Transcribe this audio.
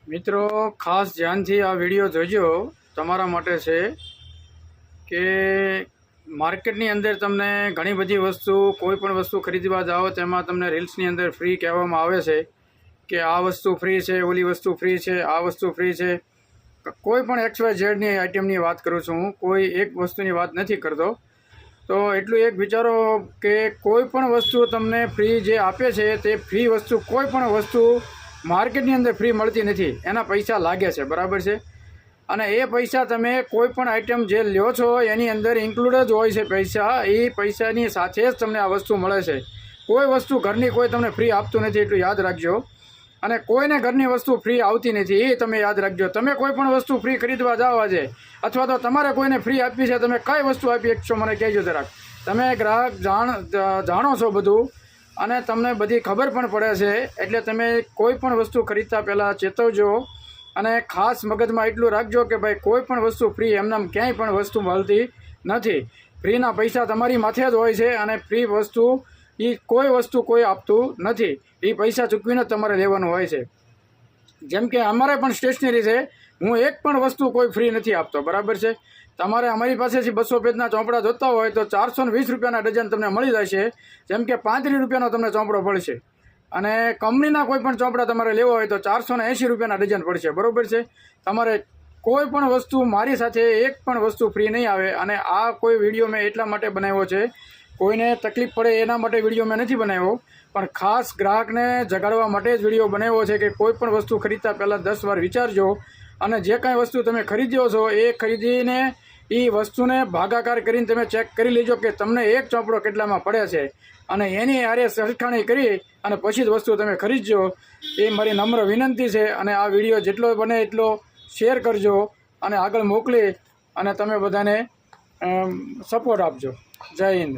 મિત્રો ખાસ ધ્યાનથી આ વિડીયો જોજો. તમારા માટે છે કે માર્કેટની અંદર તમને ઘણી બધી વસ્તુ, કોઈ પણ વસ્તુ ખરીદવા જાઓ તેમાં તમને રીલ્સની અંદર ફ્રી કહેવામાં આવે છે કે આ વસ્તુ ફ્રી છે, ઓલી વસ્તુ ફ્રી છે, આ વસ્તુ ફ્રી છે. કોઈ પણ XYZની આઇટમની વાત કરું છું હું, કોઈ એક વસ્તુની વાત નથી કરતો. તો એટલું એક વિચારો કે કોઈ પણ વસ્તુ તમને ફ્રી જે આપે છે તે ફ્રી વસ્તુ કોઈ પણ વસ્તુ માર્કેટની અંદર ફ્રી મળતી નથી. એના પૈસા લાગે છે, બરાબર છે. અને એ પૈસા તમે કોઈ પણ આઇટમ જે લ્યો છો એની અંદર ઇન્ક્લુડ જ હોય છે પૈસા. એ પૈસાની સાથે જ તમને આ વસ્તુ મળે છે. કોઈ વસ્તુ ઘરની કોઈ તમને ફ્રી આપતું નથી, એટલું યાદ રાખજો. અને કોઈને ઘરની વસ્તુ ફ્રી આવતી નથી, એ તમે યાદ રાખજો. તમે કોઈ પણ વસ્તુ ફ્રી ખરીદવા જાઓ આજે, અથવા તો તમારે કોઈને ફ્રી આપી છે, તમે કઈ વસ્તુ આપી શકશો મને કહેજો જરાક. તમે ગ્રાહક જાણો છો બધું, અને તમને બધી ખબર પણ પડે છે. એટલે તમે કોઈ પણ વસ્તુ ખરીદતા પહેલાં ચેતવજો. અને ખાસ મગજમાં એટલું રાખજો કે ભાઈ કોઈ પણ વસ્તુ ફ્રી એમનામ ક્યાંય પણ વસ્તુ મળતી નથી. ફ્રીના પૈસા તમારી માથે જ હોય છે, અને ફ્રી વસ્તુ એ કોઈ વસ્તુ કોઈ આપતું નથી. એ પૈસા ચૂકવીને જ તમારે લેવાનું હોય છે. જેમ કે અમારે પણ સ્ટેશનરી છે, હું એક પણ વસ્તુ કોઈ ફ્રી નથી આપતો, બરાબર છે. તમારે અમારી પાસેથી 200 પેજના ચોપડા જોતા હોય તો 420 રૂપિયાના ડઝન તમને મળી જશે. જેમ કે 35 રૂપિયાનો તમને ચોપડો પડશે. અને કંપનીના કોઈ પણ ચોપડા તમારે લેવા હોય તો 480 રૂપિયાના ડઝન પડશે, બરાબર છે. તમારે કોઈ પણ વસ્તુ મારી સાથે એક પણ વસ્તુ ફ્રી નહીં આવે. અને આ કોઈ વિડીયો મેં એટલા માટે બનાવ્યો છે, કોઈને તકલીફ પડે એના માટે વિડીયો મેં નથી બનાવ્યો, પણ ખાસ ગ્રાહકને જગાડવા માટે જ વિડીયો બનાવ્યો છે કે કોઈ પણ વસ્તુ ખરીદતા પહેલાં 10 વાર વિચારજો. અને જે કાંઈ વસ્તુ તમે ખરીદ્યો છો એ ખરીદીને એ વસ્તુને ભાગાકાર કરીને તમે ચેક કરી લેજો કે તમને એક ચોપડો કેટલામાં પડે છે. અને એની હારે સરખામણી કરી અને પછી જ વસ્તુ તમે ખરીદજો. એ મારી નમ્ર વિનંતી છે. અને આ વિડીયો જેટલો બને એટલો શેર કરજો અને આગળ મોકલી અને તમે બધાને સપોર્ટ આપજો. જય હિન્દ.